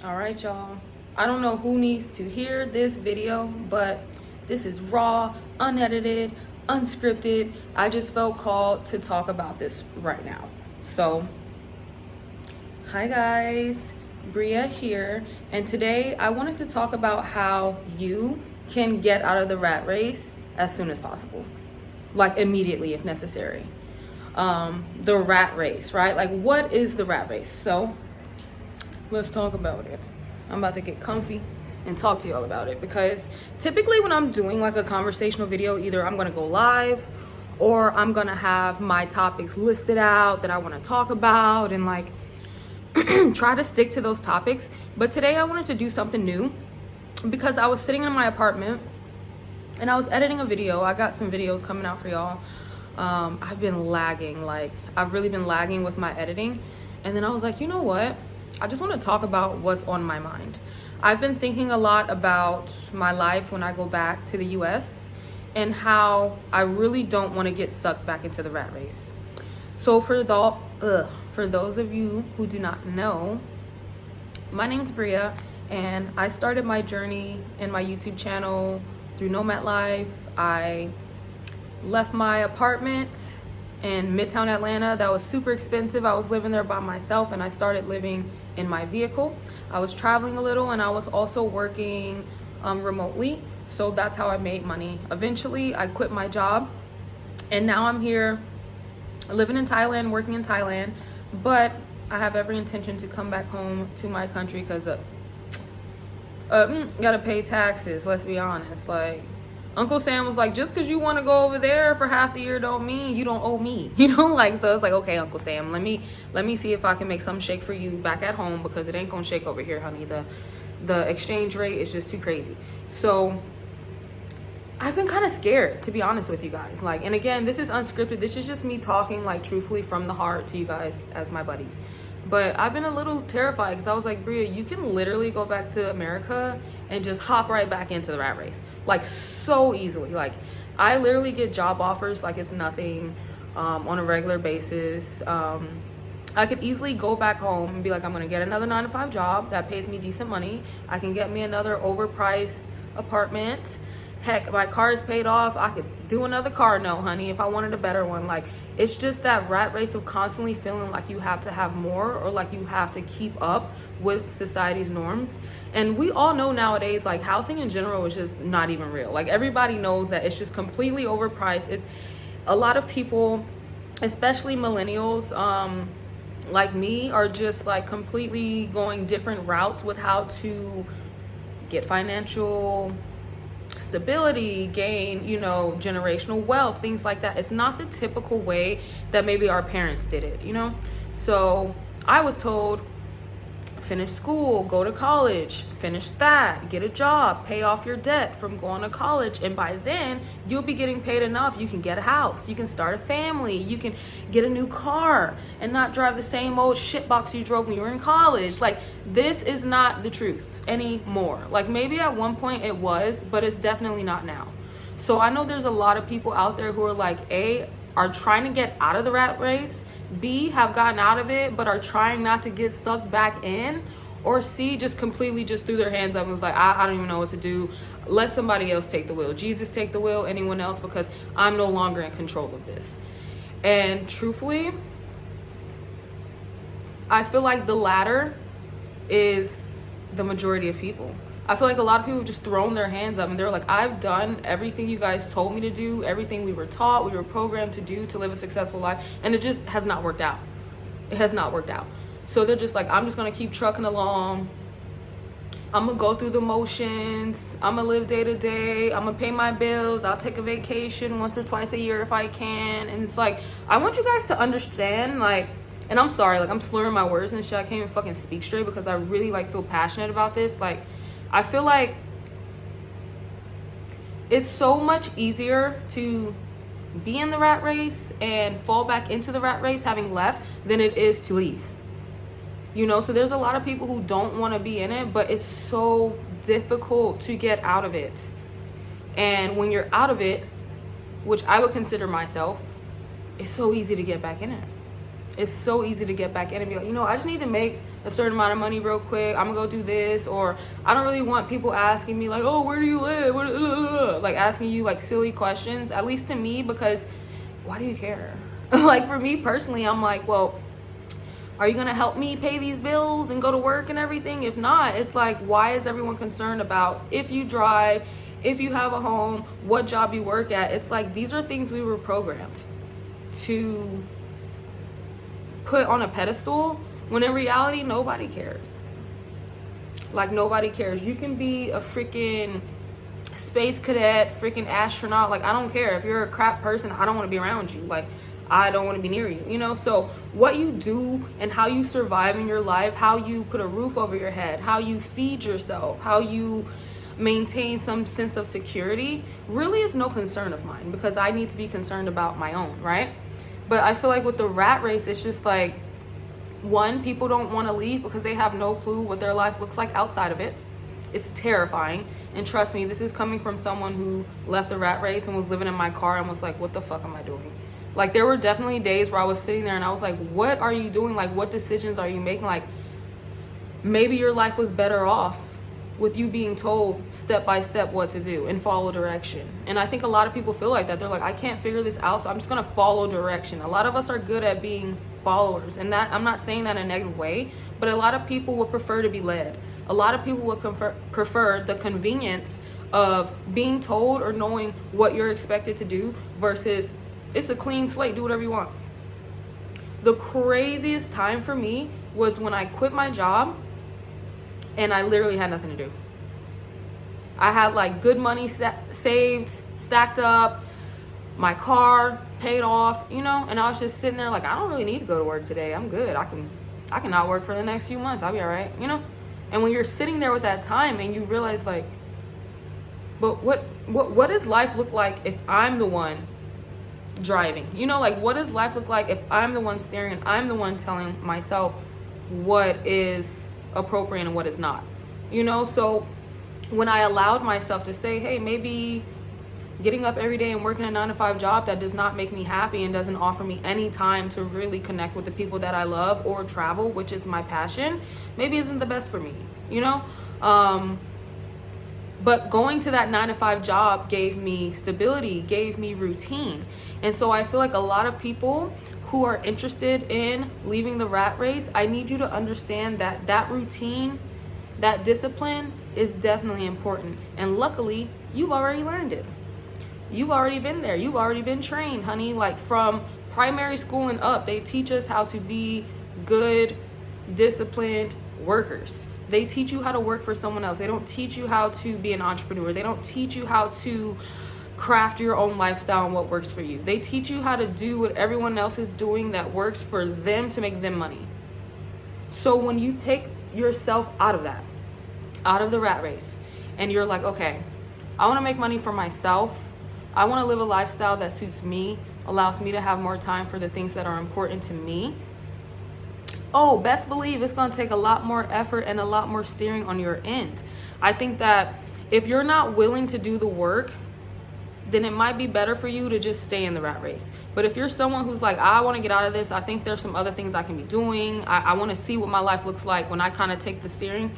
All right, y'all. I don't know who needs to hear this video, but this is raw, unedited, unscripted. I just felt called to talk about this right now. So, hi guys, Bria here, and today I wanted to talk about how you can get out of the rat race as soon as possible, like immediately if necessary. The rat race, right? Like, what is the rat race? So, let's talk about it. I'm about to get comfy and talk to y'all about it, because typically when I'm doing like a conversational video, either I'm gonna go live or I'm gonna have my topics listed out that I want to talk about and like try to stick to those topics. But today I wanted to do something new because I was sitting in my apartment and I was editing a video. I got some videos coming out for y'all. I've been lagging, like I've really been lagging with my editing. And then I was like, you know what? I just want to talk about what's on my mind. I've been thinking a lot about my life when I go back to the US and how I really don't want to get sucked back into the rat race. So for those of you who do not know, my name's Bria, and I started my journey in my YouTube channel through Nomad Life. I left my apartment in Midtown Atlanta that was super expensive. I was living there by myself, and I started living in my vehicle. I was traveling a little, and I was also working remotely. So that's how I made money. Eventually, I quit my job, and now I'm here living in Thailand, working in Thailand. But I have every intention to come back home to my country because gotta pay taxes. Let's be honest. Like, Uncle Sam was like, just because you want to go over there for half the year don't mean you don't owe me, you know? Like, so it's like, okay, Uncle Sam, let me see if I can make something shake for you back at home, because it ain't gonna shake over here, honey. The exchange rate is just too crazy. So I've been kind of scared, to be honest with you guys. Like, and again, this is unscripted. This is just me talking like truthfully from the heart to you guys as my buddies. But I've been a little terrified because I was like, Bria, you can literally go back to America and just hop right back into the rat race, like so easily. Like, I literally get job offers like it's nothing on a regular basis. I could easily go back home and be like, I'm gonna get another 9-to-5 job that pays me decent money. I can get me another overpriced apartment. Heck, my car is paid off. I could do another car note, honey, if I wanted a better one. Like, it's just that rat race of constantly feeling like you have to have more, or like you have to keep up with society's norms. And we all know nowadays, like, housing in general is just not even real. Like, everybody knows that it's just completely overpriced. It's a lot of people, especially millennials, like me, are just like completely going different routes with how to get financial stability, gain, you know, generational wealth, things like that. It's not the typical way that maybe our parents did it, you know? So I was told, finish school, go to college, finish that, get a job, pay off your debt from going to college, and by then you'll be getting paid enough. You can get a house, you can start a family, you can get a new car and not drive the same old shitbox you drove when you were in college. Like, this is not the truth anymore. Like, maybe at one point it was, but it's definitely not now. So I know there's a lot of people out there who are like, A, are trying to get out of the rat race, B, have gotten out of it but are trying not to get sucked back in, or C, just completely just threw their hands up and was like, I don't even know what to do. Let somebody else take the wheel. Jesus, take the wheel, anyone else, because I'm no longer in control of this. And truthfully, I feel like the latter is the majority of people. I feel like a lot of people have just thrown their hands up and they're like, I've done everything you guys told me to do, everything we were taught, we were programmed to do to live a successful life, and it just has not worked out. It has not worked out. So they're just like, I'm just gonna keep trucking along. I'm gonna go through the motions. I'm gonna live day to day. I'm gonna pay my bills. I'll take a vacation once or twice a year if I can. And it's like, I want you guys to understand, like, and I'm sorry, like, I'm slurring my words and shit. I can't even fucking speak straight because I really like feel passionate about this. Like, I feel like it's so much easier to be in the rat race and fall back into the rat race having left than it is to leave. You know, so there's a lot of people who don't want to be in it, but it's so difficult to get out of it. And when you're out of it, which I would consider myself, it's so easy to get back in it. It's so easy to get back in and be like, you know, I just need to make a certain amount of money real quick. I'm gonna go do this. Or I don't really want people asking me like, oh, where do you live? Like asking you like silly questions, at least to me, because why do you care? Like for me personally, I'm like, well, are you gonna help me pay these bills and go to work and everything? If not, it's like, why is everyone concerned about if you drive, if you have a home, what job you work at? It's like, these are things we were programmed to put on a pedestal, when in reality, nobody cares. Like, nobody cares. You can be a freaking space cadet, freaking astronaut. Like, I don't care. If you're a crap person, I don't want to be around you. Like, I don't want to be near you, you know? So what you do and how you survive in your life, how you put a roof over your head, how you feed yourself, how you maintain some sense of security, really is no concern of mine, because I need to be concerned about my own, right? But I feel like with the rat race, it's just like, one, people don't want to leave because they have no clue what their life looks like outside of it. It's terrifying. And trust me, this is coming from someone who left the rat race and was living in my car and was like, what the fuck am I doing? Like, there were definitely days where I was sitting there and I was like, what are you doing? Like, what decisions are you making? Like, maybe your life was better off with you being told step by step what to do and follow direction. And I think a lot of people feel like that. They're like, I can't figure this out, so I'm just gonna follow direction. A lot of us are good at being followers, and that, I'm not saying that in a negative way, but a lot of people would prefer to be led. A lot of people would prefer the convenience of being told or knowing what you're expected to do versus it's a clean slate, do whatever you want. The craziest time for me was when I quit my job and I literally had nothing to do. I had like good money saved, stacked up, my car paid off, you know, and I was just sitting there like, I don't really need to go to work today. I'm good. I can not work for the next few months. I'll be all right, you know? And when you're sitting there with that time and you realize like, but what does life look like if I'm the one driving? You know, like, what does life look like if I'm the one steering and I'm the one telling myself what is appropriate and what is not, you know? So when I allowed myself to say, hey, maybe getting up every day and working a 9-to-5 job that does not make me happy and doesn't offer me any time to really connect with the people that I love or travel, which is my passion, maybe isn't the best for me, you know? But going to that 9-to-5 job gave me stability, gave me routine. And so I feel like a lot of people who are interested in leaving the rat race, I need you to understand that that routine, that discipline is definitely important. And luckily, you've already learned it. You've already been there. You've already been trained, honey. Like, from primary school and up, they teach us how to be good, disciplined workers. They teach you how to work for someone else. They don't teach you how to be an entrepreneur. They don't teach you how to craft your own lifestyle and what works for you. They teach you how to do what everyone else is doing that works for them to make them money. So when you take yourself out of that, out of the rat race, and you're like, okay, I want to make money for myself. I want to live a lifestyle that suits me, allows me to have more time for the things that are important to me. Oh, best believe it's going to take a lot more effort and a lot more steering on your end. I think that if you're not willing to do the work, then it might be better for you to just stay in the rat race. But if you're someone who's like, I want to get out of this, I think there's some other things I can be doing, I want to see what my life looks like when I kind of take the steering,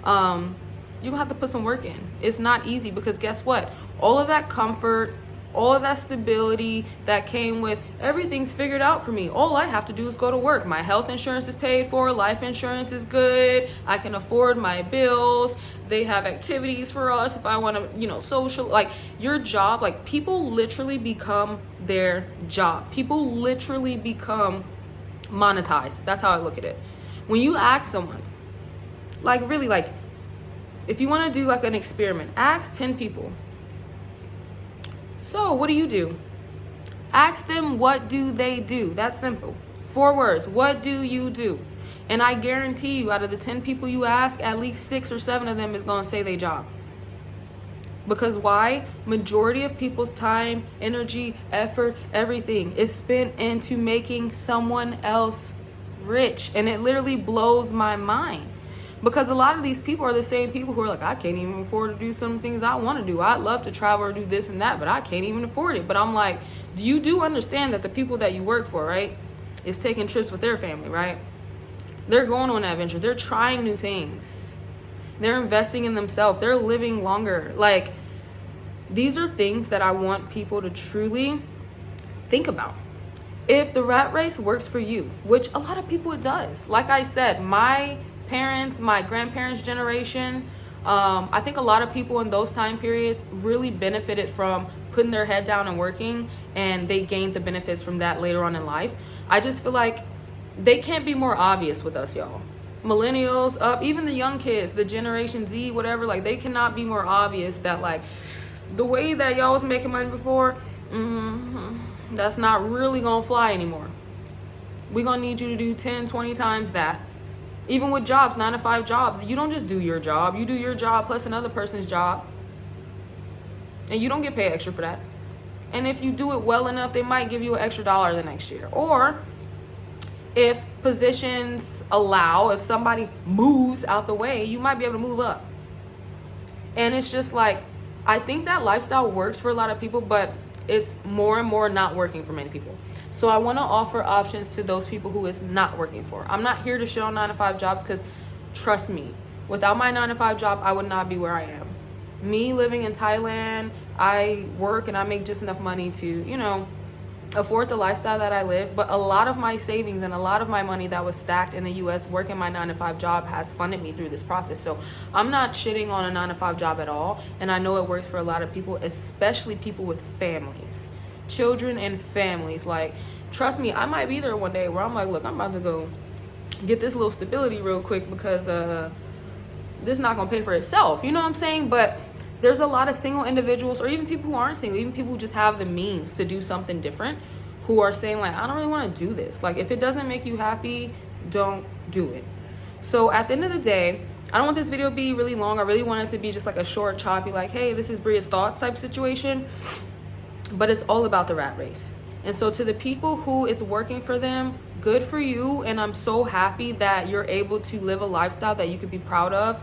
you're gonna have to put some work in. It's not easy, because guess what? All of that comfort, all of that stability that came with everything's figured out for me. All I have to do is go to work. My health insurance is paid for, life insurance is good, I can afford my bills, they have activities for us if I want to, you know, social. Like, your job, like, people literally become their job. People literally become monetized. That's how I look at it. When you ask someone, like, really, like, if you want to do like an experiment, ask 10 people, so what do you do? Ask them, what do they do? That's simple. 4 words. What do you do? And I guarantee you, out of the 10 people you ask, at least 6 or 7 of them is going to say their job. Because why? Majority of people's time, energy, effort, everything is spent into making someone else rich. And it literally blows my mind. Because a lot of these people are the same people who are like, I can't even afford to do some things I want to do. I'd love to travel or do this and that, but I can't even afford it. But I'm like, you do understand that the people that you work for, right, is taking trips with their family, right? They're going on adventures. They're trying new things. They're investing in themselves. They're living longer. Like, these are things that I want people to truly think about. If the rat race works for you, which a lot of people it does. Like I said, my parents, my grandparents' generation, I think a lot of people in those time periods really benefited from putting their head down and working, and they gained the benefits from that later on in life. I just feel like they can't be more obvious with us, y'all. Millennials, up, even the young kids, the Generation Z, whatever, like, they cannot be more obvious that, like, the way that y'all was making money before, that's not really gonna fly anymore. We're gonna need you to do 10, 20 times that. Even with jobs, 9-to-5 jobs, you don't just do your job. You do your job plus another person's job. And you don't get paid extra for that. And if you do it well enough, they might give you an extra $1 the next year. Or if positions allow, if somebody moves out the way, you might be able to move up. And it's just like, I think that lifestyle works for a lot of people, but it's more and more not working for many people. So I want to offer options to those people who it's not working for. I'm not here to shit on 9-to-5 jobs, because trust me, without my 9-to-5 job, I would not be where I am. Me living in Thailand, I work and I make just enough money to, you know, afford the lifestyle that I live. But a lot of my savings and a lot of my money that was stacked in the US working my 9-to-5 job has funded me through this process. So I'm not shitting on a 9-to-5 job at all. And I know it works for a lot of people, especially people with families, children and families. Like, trust me, I might be there one day where I'm like, look, I'm about to go get this little stability real quick, because this is not gonna pay for itself. You know what I'm saying? But there's a lot of single individuals, or even people who aren't single, even people who just have the means to do something different, who are saying, like, I don't really want to do this. Like, if it doesn't make you happy, don't do it. So at the end of the day, I don't want this video to be really long. I really want it to be just like a short, choppy, like, hey, this is Bria's thoughts type situation. But it's all about the rat race. And so to the people who it's working for them, good for you. And I'm so happy that you're able to live a lifestyle that you could be proud of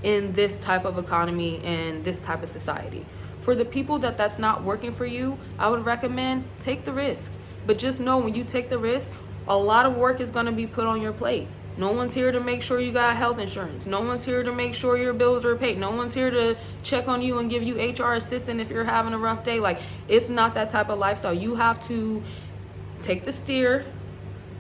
in this type of economy and this type of society. For the people that that's not working for you, I would recommend take the risk. But just know, when you take the risk, a lot of work is going to be put on your plate. No one's here to make sure you got health insurance. No one's here to make sure your bills are paid. No one's here to check on you and give you HR assistance if you're having a rough day. Like, it's not that type of lifestyle. You have to take the steer.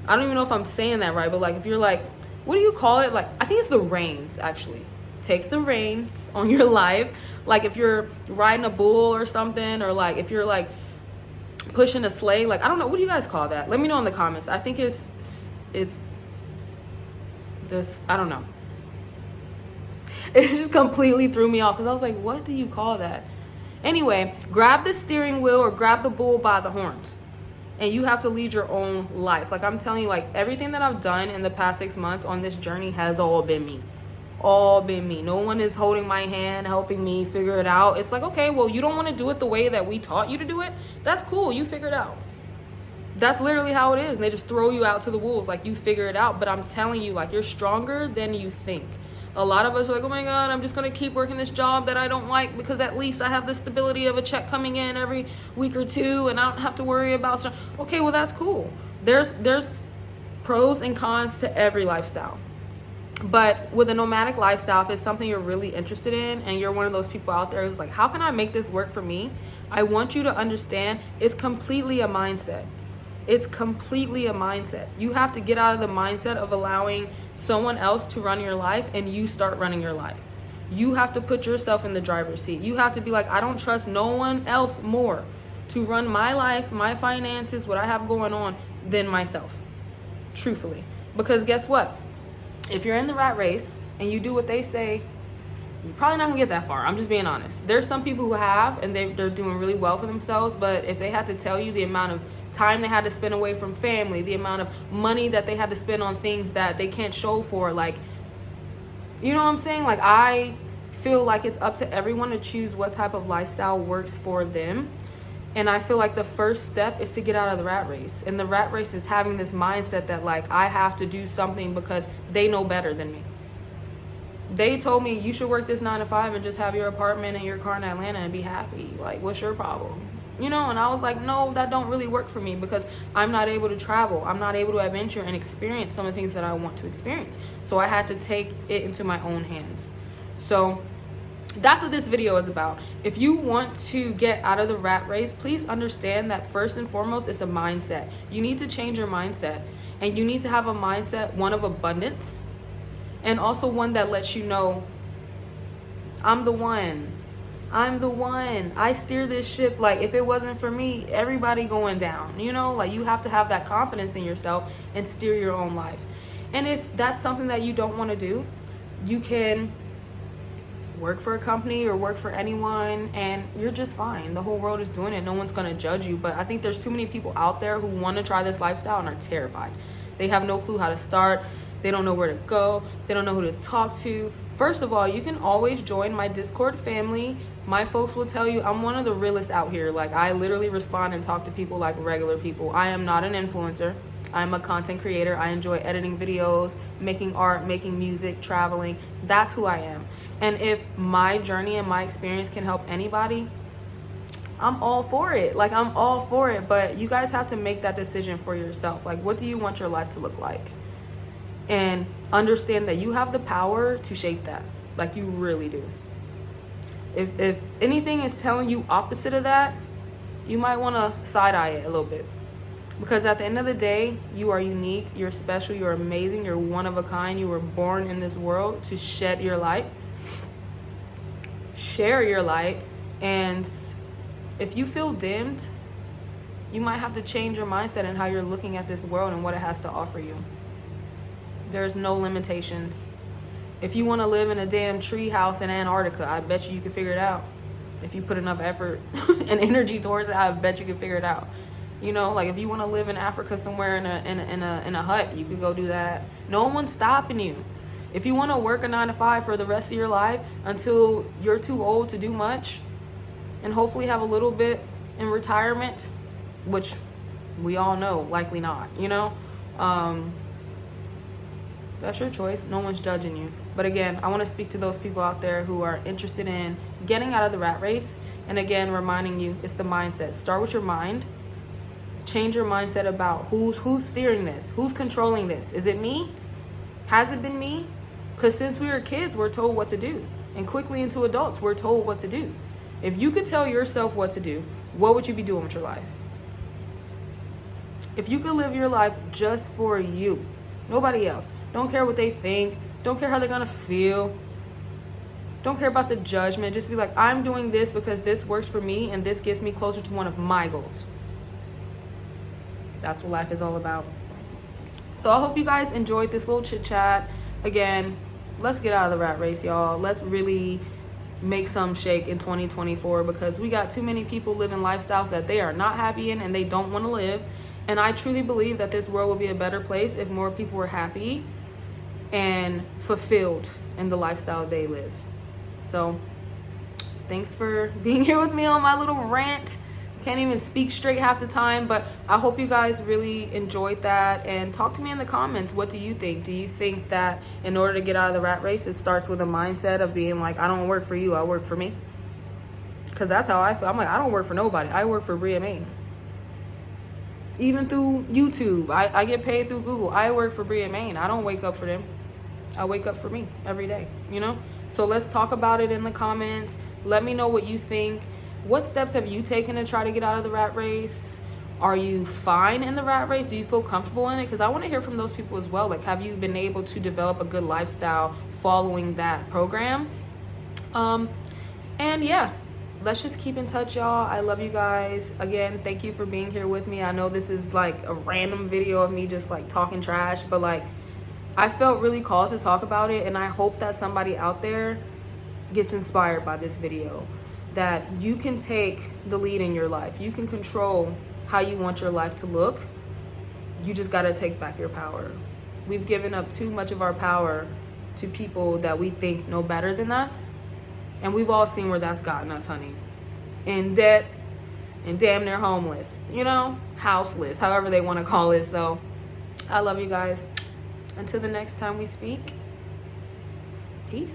I don't even know if I'm saying that right, but like, if you're like, what do you call it? Like, I think it's the reins, actually. Take the reins on your life. Like, if you're riding a bull or something, or like if you're like pushing a sleigh, like, I don't know, what do you guys call that? Let me know in the comments. I think it's this, I don't know. It just completely threw me off, because I was like, what do you call that? Anyway, grab the steering wheel or grab the bull by the horns, and you have to lead your own life. Like, I'm telling you, like, everything that I've done in the past 6 months on this journey has all been me. All been me. No one is holding my hand, helping me figure it out. It's like, okay, well, you don't want to do it the way that we taught you to do it. That's cool. You figure it out. That's literally how it is. And they just throw you out to the wolves. Like, you figure it out. But I'm telling you, like, you're stronger than you think. A lot of us are like, oh my God, I'm just going to keep working this job that I don't like, because at least I have the stability of a check coming in every week or two, and I don't have to worry about stuff. Okay, well, that's cool. There's pros and cons to every lifestyle. But with a nomadic lifestyle, if it's something you're really interested in, and you're one of those people out there who's like, how can I make this work for me? I want you to understand, it's completely a mindset. It's completely a mindset. You have to get out of the mindset of allowing someone else to run your life and you start running your life. You have to put yourself in the driver's seat. You have to be like, I don't trust no one else more to run my life, my finances, what I have going on, than myself. Truthfully. Because guess what? If you're in the rat race and you do what they say, you're probably not gonna get that far. I'm just being honest. There's some people who have, and they're doing really well for themselves, but if they had to tell you the amount of time they had to spend away from family, the amount of money that they had to spend on things that they can't show for, like, you know what I'm saying? Like, I feel like it's up to everyone to choose what type of lifestyle works for them. And I feel like the first step is to get out of the rat race. And the rat race is having this mindset that, like, I have to do something because they know better than me. They told me you should work this 9 to 5 and just have your apartment and your car in Atlanta and be happy. Like, what's your problem? you know? And I was like, no, that don't really work for me, because I'm not able to travel. I'm not able to adventure and experience some of the things that I want to experience. So I had to take it into my own hands. So that's what this video is about. If you want to get out of the rat race, please understand that first and foremost, it's a mindset. You need to change your mindset, and you need to have a mindset, one of abundance, and also one that lets you know, I'm the one. I'm the one. I steer this ship. Like, if it wasn't for me, everybody going down, you know? Like, you have to have that confidence in yourself and steer your own life. And if that's something that you don't want to do, you can work for a company or work for anyone, and you're just fine. The whole world is doing it. No one's going to judge you. But I think there's too many people out there who want to try this lifestyle and are terrified. They have no clue how to start. They don't know where to go. They don't know who to talk to. First of all, you can always join my Discord family. My folks will tell you I'm one of the realest out here. Like, I literally respond and talk to people like regular people. I am not an influencer. I'm a content creator. I enjoy editing videos, making art, making music, traveling. That's who I am. And if my journey and my experience can help anybody, I'm all for it. Like, I'm all for it. But you guys have to make that decision for yourself. Like, what do you want your life to look like? And understand that you have the power to shape that. Like, you really do. If anything is telling you opposite of that, you might want to side-eye it a little bit. Because at the end of the day, you are unique, you're special, you're amazing, you're one of a kind. You were born in this world to shed your light, share your light. And if you feel dimmed, you might have to change your mindset and how you're looking at this world and what it has to offer you. There's no limitations. If you want to live in a damn tree house in Antarctica, I bet you can figure it out. If you put enough effort and energy towards it, I bet you can figure it out. You know, like, if you want to live in Africa somewhere in a hut, you can go do that. No one's stopping you. If you want to work a 9-to-5 for the rest of your life until you're too old to do much, and hopefully have a little bit in retirement, which we all know likely not, you know, that's your choice. No one's judging you. But again, I want to speak to those people out there who are interested in getting out of the rat race. And again, reminding you, it's the mindset. Start with your mind. Change your mindset about who's steering this, who's controlling this. Is it me? Has it been me? Because since we were kids, we're told what to do. And quickly into adults, we're told what to do. If you could tell yourself what to do, what would you be doing with your life? If you could live your life just for you, nobody else. Don't care what they think. Don't care how they're going to feel. Don't care about the judgment. Just be like, I'm doing this because this works for me and this gets me closer to one of my goals. That's what life is all about. So I hope you guys enjoyed this little chit chat. Again, let's get out of the rat race, y'all. Let's really make some shake in 2024, because we got too many people living lifestyles that they are not happy in and they don't want to live. And I truly believe that this world would be a better place if more people were happy and fulfilled in the lifestyle they live. So thanks for being here with me on my little rant. Can't even speak straight half the time, but I hope you guys really enjoyed that. And talk to me in the comments. What do you think? Do you think that in order to get out of the rat race, it starts with a mindset of being like, I don't work for you, I work for me? Because that's how I feel. I'm like, I don't work for nobody. I work for Bria-maine. Even through YouTube, I get paid through Google. I work for Bria-maine. I don't wake up for them. I wake up for me every day, you know? So let's talk about it in the comments. Let me know what you think. What steps have you taken to try to get out of the rat race? Are you fine in the rat race? Do you feel comfortable in it? Because I want to hear from those people as well. Like, have you been able to develop a good lifestyle following that program? And yeah, let's just keep in touch, y'all. I love you guys. Again, thank you for being here with me. I know this is like a random video of me just like talking trash, but like, I felt really called to talk about it, and I hope that somebody out there gets inspired by this video. That you can take the lead in your life. You can control how you want your life to look. You just got to take back your power. We've given up too much of our power to people that we think know better than us. And we've all seen where that's gotten us, honey. In debt and damn near homeless. You know, houseless, however they want to call it. So I love you guys. Until the next time we speak, peace.